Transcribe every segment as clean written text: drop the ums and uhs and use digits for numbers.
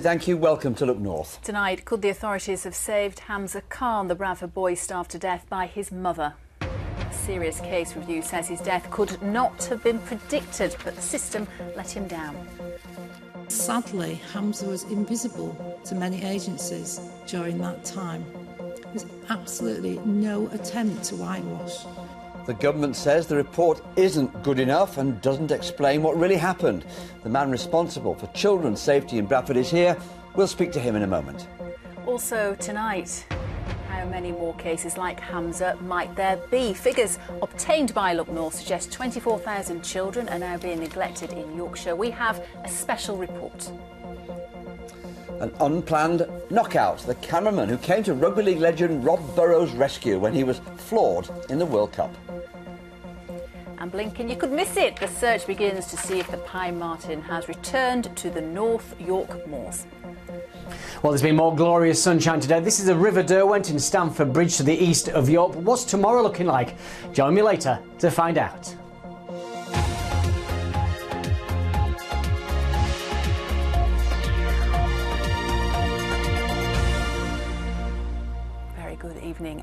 Thank you. Welcome to Look North. Tonight, could the authorities have saved Hamzah Khan, the Bradford boy starved to death by his mother? A serious case review says his death could not have been predicted, but the system let him down. Sadly, Hamzah was invisible to many agencies during that time. There's absolutely no attempt to whitewash. The government says the report isn't good enough and doesn't explain what really happened. The man responsible for children's safety in Bradford is here. We'll speak to him in a moment. Also tonight, how many more cases like Hamzah might there be? Figures obtained by Look North suggest 24,000 children are now being neglected in Yorkshire. We have a special report. An unplanned knockout. The cameraman who came to rugby league legend Rob Burrows' rescue when he was floored in the World Cup. And blinking, you could miss it. The search begins to see if the pine marten has returned to the North York moors. Well, there's been more glorious sunshine today. This is the River Derwent in Stamford Bridge to the east of York. What's tomorrow looking like? Join me later to find out.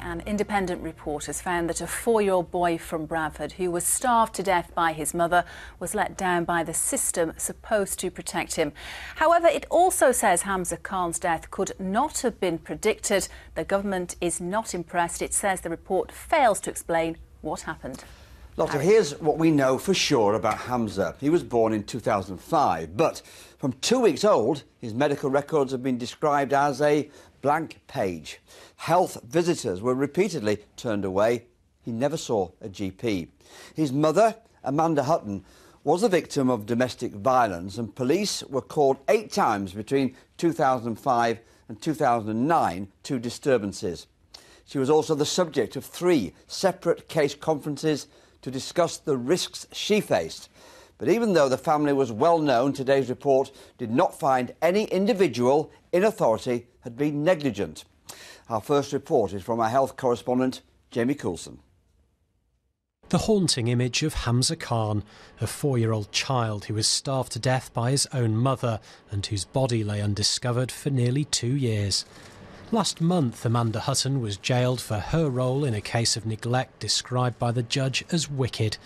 An independent report has found that a 4-year-old boy from Bradford who was starved to death by his mother was let down by the system supposed to protect him. However, it also says Hamzah Khan's death could not have been predicted. The government is not impressed. It says the report fails to explain what happened. Lotta, here's what we know for sure about Hamzah. He was born in 2005, but from 2 weeks old, his medical records have been described as a blank page. Health visitors were repeatedly turned away. He never saw a GP. His mother, Amanda Hutton, was a victim of domestic violence, and police were called 8 times between 2005 and 2009 to disturbances. She was also the subject of 3 separate case conferences to discuss the risks she faced. But even though the family was well known, today's report did not find any individual in authority had been negligent. Our first report is from our health correspondent, Jamie Coulson. The haunting image of Hamzah Khan, a 4-year-old child who was starved to death by his own mother and whose body lay undiscovered for nearly 2 years. Last month, Amanda Hutton was jailed for her role in a case of neglect described by the judge as wicked.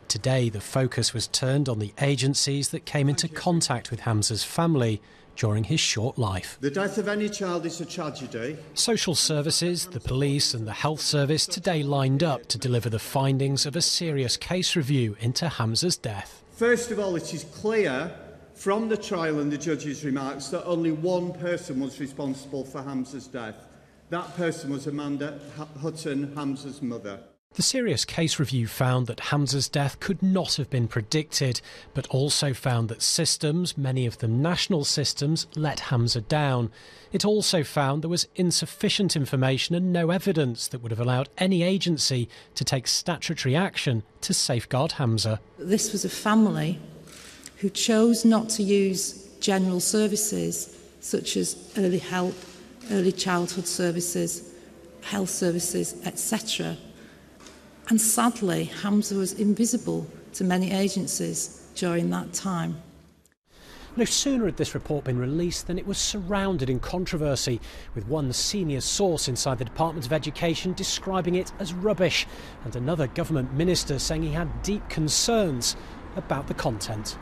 Today, the focus was turned on the agencies that came into contact with Hamzah's family during his short life. The death of any child is a tragedy. Social services, the police and the health service today lined up to deliver the findings of a serious case review into Hamzah's death. First of all, it is clear from the trial and the judge's remarks that only one person was responsible for Hamzah's death. That person was Amanda Hutton, Hamzah's mother. The serious case review found that Hamzah's death could not have been predicted, but also found that systems, many of them national systems, let Hamzah down. It also found there was insufficient information and no evidence that would have allowed any agency to take statutory action to safeguard Hamzah. This was a family who chose not to use general services such as early help, early childhood services, health services, etc. And sadly, Hamzah was invisible to many agencies during that time. No sooner had this report been released than it was surrounded in controversy, with one senior source inside the Department of Education describing it as rubbish, and another government minister saying he had deep concerns about the content.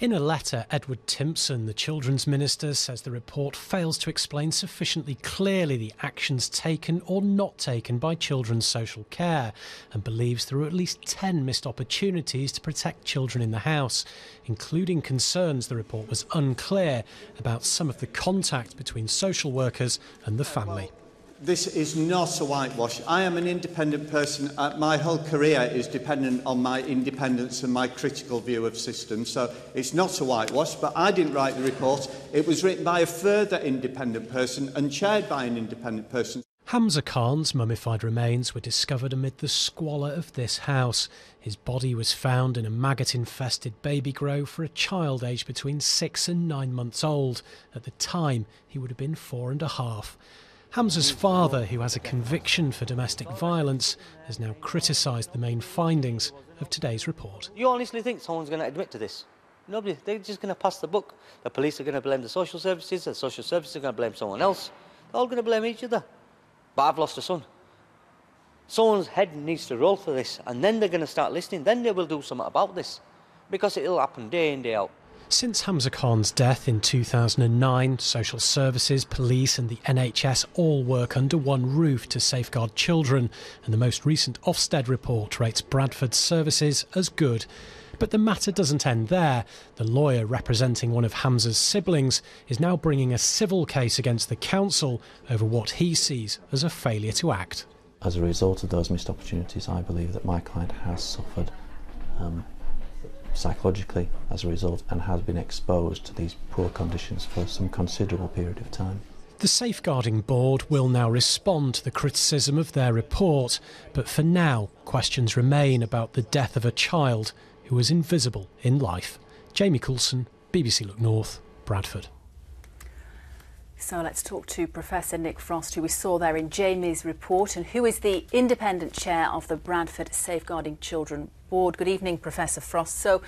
In a letter, Edward Timpson, the Children's Minister, says the report fails to explain sufficiently clearly the actions taken or not taken by children's social care, and believes there were at least 10 missed opportunities to protect children in the house, including concerns the report was unclear about some of the contact between social workers and the family. This is not a whitewash. I am an independent person. My whole career is dependent on my independence and my critical view of systems. So it's not a whitewash, but I didn't write the report. It was written by a further independent person and chaired by an independent person. Hamzah Khan's mummified remains were discovered amid the squalor of this house. His body was found in a maggot-infested baby grove for a child aged between 6 and 9 months old. At the time, he would have been 4.5. Hamzah's father, who has a conviction for domestic violence, has now criticised the main findings of today's report. You honestly think someone's going to admit to this? Nobody. They're just going to pass the buck. The police are going to blame the social services are going to blame someone else. They're all going to blame each other. But I've lost a son. Someone's head needs to roll for this, and then they're going to start listening. Then they will do something about this, because it'll happen day in, day out. Since Hamzah Khan's death in 2009, social services, police and the NHS all work under one roof to safeguard children, and the most recent Ofsted report rates Bradford's services as good. But the matter doesn't end there. The lawyer representing one of Hamzah's siblings is now bringing a civil case against the council over what he sees as a failure to act. As a result of those missed opportunities, I believe that my client has suffered psychologically as a result and has been exposed to these poor conditions for some considerable period of time. The Safeguarding Board will now respond to the criticism of their report, but for now, questions remain about the death of a child who was invisible in life. Jamie Coulson, BBC Look North, Bradford. So let's talk to Professor Nick Frost, who we saw there in Jamie's report and who is the independent chair of the Bradford Safeguarding Children Board. Good evening, Professor Frost. So,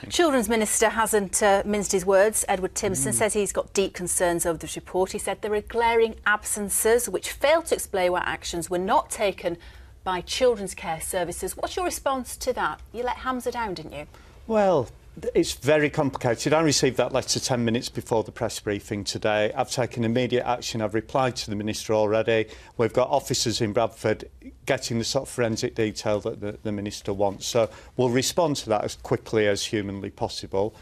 Children's Minister hasn't minced his words. Edward Timson says he's got deep concerns over this report. He said there are glaring absences which fail to explain why actions were not taken by children's care services. What's your response to that? You let Hamzah down, didn't you? Well, it's very complicated. I received that letter 10 minutes before the press briefing today. I've taken immediate action. I've replied to the Minister already. We've got officers in Bradford getting the sort of forensic detail that the Minister wants. So we'll respond to that as quickly as humanly possible.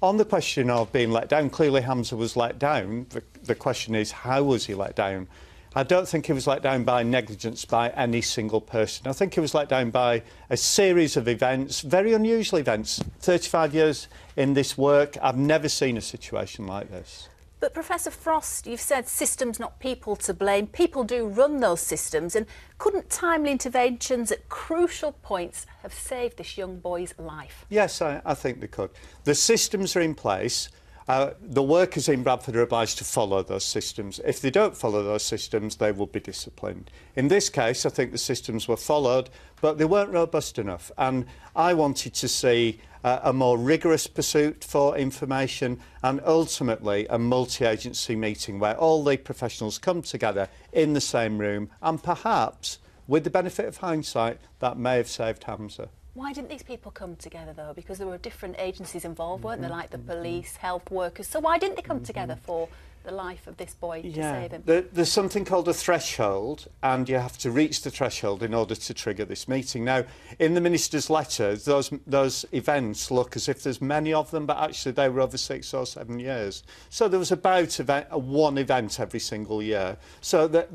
On the question of being let down, clearly Hamzah was let down. The question is, how was he let down? I don't think he was let down by negligence by any single person. I think he was let down by a series of events, very unusual events. 35 years in this work, I've never seen a situation like this. But Professor Frost, you've said systems, not people to blame. People do run those systems, and couldn't timely interventions at crucial points have saved this young boy's life? Yes, I think they could. The systems are in place. The workers in Bradford are obliged to follow those systems. If they don't follow those systems, they will be disciplined. In this case, I think the systems were followed, but they weren't robust enough. And I wanted to see a more rigorous pursuit for information and ultimately a multi-agency meeting where all the professionals come together in the same room, and perhaps, with the benefit of hindsight, that may have saved Hamzah. Why didn't these people come together, though? Because there were different agencies involved, weren't there, like the police, health workers. So why didn't they come together for the life of this boy to save him? There's something called a threshold, and you have to reach the threshold in order to trigger this meeting. Now, in the Minister's letter, those events look as if there's many of them, but actually they were over 6 or 7 years. So there was about one event every single year. So that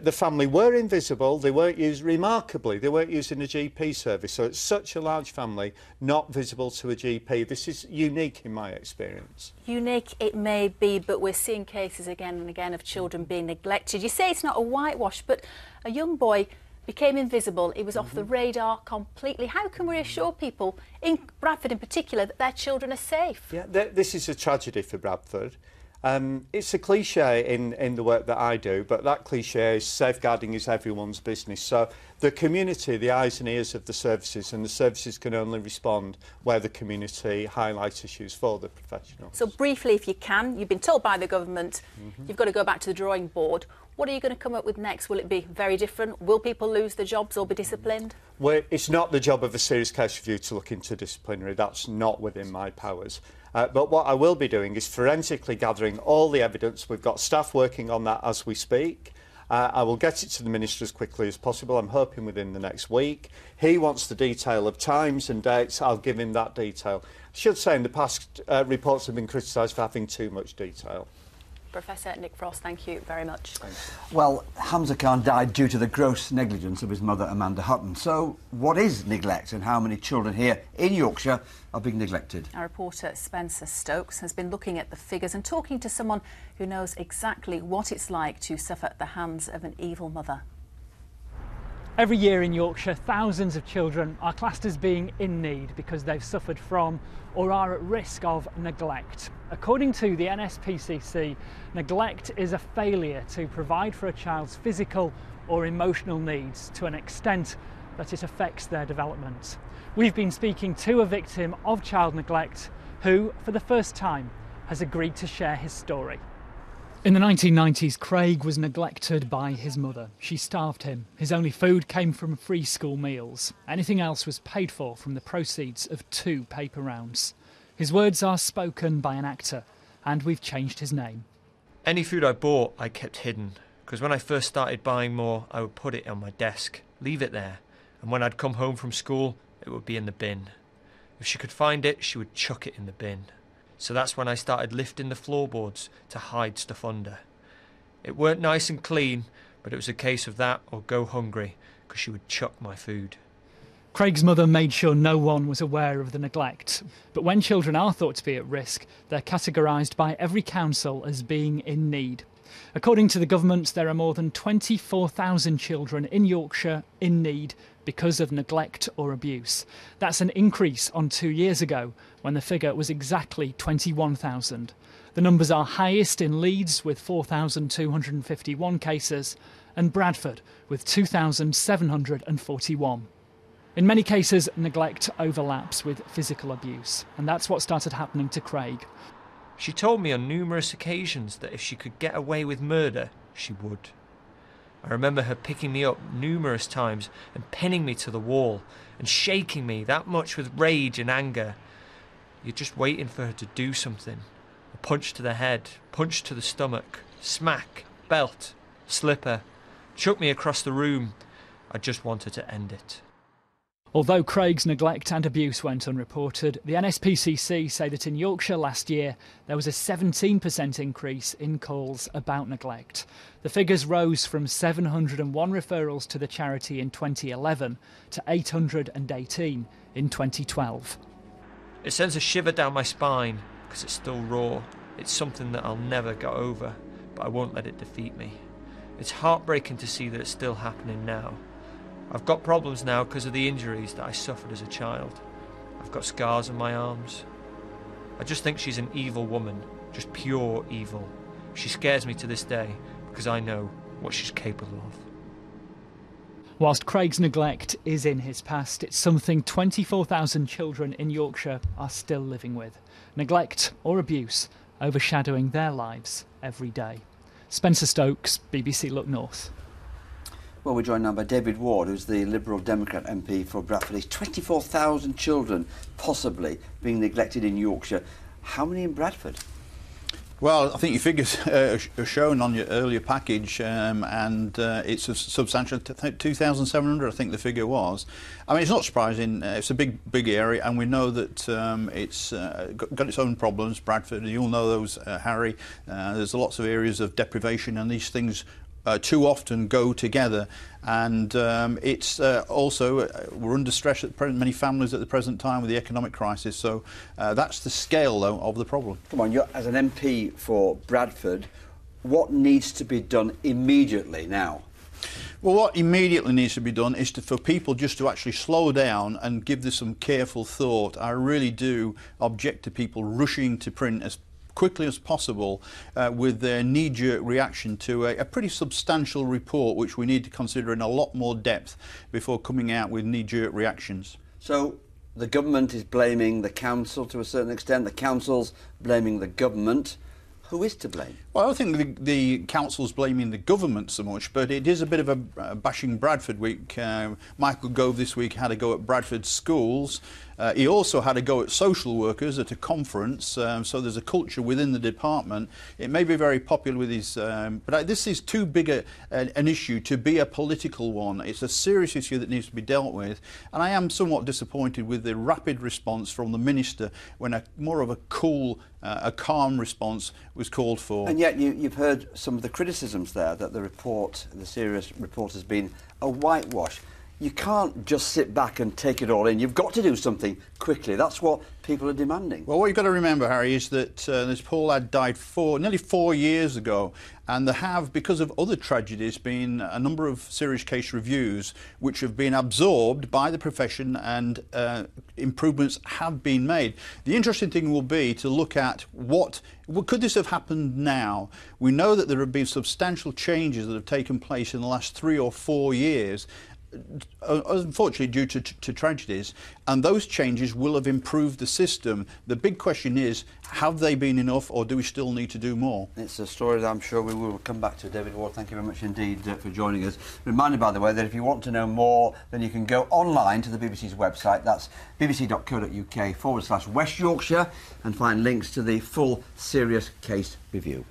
the family were invisible. They weren't used, remarkably, they weren't using a GP service. So it's such a large family, not visible to a GP. This is unique in my experience. Unique it may be, but we're seeing cases again and again of children being neglected. You say it's not a whitewash, but a young boy became invisible. He was off the radar completely. How can we assure people, in Bradford in particular, that their children are safe? Yeah, this is a tragedy for Bradford. It's a cliche in the work that I do, but that cliche is safeguarding is everyone's business. So the community, the eyes and ears of the services, and the services can only respond where the community highlights issues for the professionals. So briefly, if you can, you've been told by the government you've got to go back to the drawing board. What are you going to come up with next? Will it be very different? Will people lose their jobs or be disciplined? Well, it's not the job of a serious case review to look into disciplinary. That's not within my powers. But what I will be doing is forensically gathering all the evidence. We've got staff working on that as we speak. I will get it to the Minister as quickly as possible. I'm hoping within the next week. He wants the detail of times and dates. I'll give him that detail. I should say in the past, reports have been criticised for having too much detail. Professor Nick Frost, thank you very much. Well, Hamzah Khan died due to the gross negligence of his mother, Amanda Hutton. So what is neglect, and how many children here in Yorkshire are being neglected? Our reporter Spencer Stokes has been looking at the figures and talking to someone who knows exactly what it's like to suffer at the hands of an evil mother. Every year in Yorkshire, thousands of children are classed as being in need because they've suffered from or are at risk of neglect. According to the NSPCC, neglect is a failure to provide for a child's physical or emotional needs to an extent that it affects their development. We've been speaking to a victim of child neglect who, for the first time, has agreed to share his story. In the 1990s, Craig was neglected by his mother. She starved him. His only food came from free school meals. Anything else was paid for from the proceeds of 2 paper rounds. His words are spoken by an actor, and we've changed his name. Any food I bought, I kept hidden, because when I first started buying more, I would put it on my desk, leave it there, and when I'd come home from school, it would be in the bin. If she could find it, she would chuck it in the bin. So that's when I started lifting the floorboards to hide stuff under. It weren't nice and clean, but it was a case of that or go hungry, because she would chuck my food. Craig's mother made sure no one was aware of the neglect. But when children are thought to be at risk, they're categorised by every council as being in need. According to the government, there are more than 24,000 children in Yorkshire in need because of neglect or abuse. That's an increase on 2 years ago, when the figure was exactly 21,000. The numbers are highest in Leeds with 4,251 cases and Bradford with 2,741. In many cases, neglect overlaps with physical abuse, and that's what started happening to Craig. She told me on numerous occasions that if she could get away with murder, she would. I remember her picking me up numerous times and pinning me to the wall and shaking me that much with rage and anger. You're just waiting for her to do something. A punch to the head, punch to the stomach, smack, belt, slipper, chuck me across the room. I just wanted to end it. Although Craig's neglect and abuse went unreported, the NSPCC say that in Yorkshire last year there was a 17% increase in calls about neglect. The figures rose from 701 referrals to the charity in 2011 to 818 in 2012. It sends a shiver down my spine because it's still raw. It's something that I'll never get over, but I won't let it defeat me. It's heartbreaking to see that it's still happening now. I've got problems now because of the injuries that I suffered as a child. I've got scars on my arms. I just think she's an evil woman, just pure evil. She scares me to this day because I know what she's capable of. Whilst Craig's neglect is in his past, it's something 24,000 children in Yorkshire are still living with. Neglect or abuse overshadowing their lives every day. Spencer Stokes, BBC Look North. Well, we're joined now by David Ward, who's the Liberal Democrat MP for Bradford East. 24,000 children possibly being neglected in Yorkshire. How many in Bradford? Well, I think your figures are shown on your earlier package, and it's a substantial 2,700, I think the figure was. I mean, it's not surprising. It's a big area, and we know that it's got its own problems. Bradford, you'll know those, Harry. There's lots of areas of deprivation, and these things too often go together, and it's also we're under stress at many families at the present time with the economic crisis, so that's the scale though of the problem. Come on, you're, as an MP for Bradford, what needs to be done immediately now? Well, what immediately needs to be done is for people just to actually slow down and give this some careful thought. I really do object to people rushing to print as quickly as possible with their knee-jerk reaction to a pretty substantial report, which we need to consider in a lot more depth before coming out with knee-jerk reactions. So the government is blaming the council to a certain extent, the council's blaming the government. Who is to blame? Well, I don't think the council's blaming the government so much, but it is a bit of a bashing Bradford week. Michael Gove this week had a go at Bradford schools. He also had a go at social workers at a conference, so there's a culture within the department. It may be very popular with his, but this is too big an issue to be a political one. It's a serious issue that needs to be dealt with, and I am somewhat disappointed with the rapid response from the Minister when more of a cool, a calm response was called for. And yet you've heard some of the criticisms there, that the report, the serious report, has been a whitewash. You can't just sit back and take it all in. You've got to do something quickly. That's what people are demanding. Well, what you've got to remember, Harry, is that this poor lad died nearly 4 years ago, and there have, because of other tragedies, been a number of serious case reviews which have been absorbed by the profession, and improvements have been made. The interesting thing will be to look at could this have happened now? We know that there have been substantial changes that have taken place in the last 3 or 4 years. unfortunately due to tragedies, and those changes will have improved the system. The big question is, have they been enough, or do we still need to do more? It's a story that I'm sure we will come back to. David Ward, thank you very much indeed for joining us. Reminder, by the way, that if you want to know more, then you can go online to the BBC's website. That's bbc.co.uk/West Yorkshire, and find links to the full serious case review.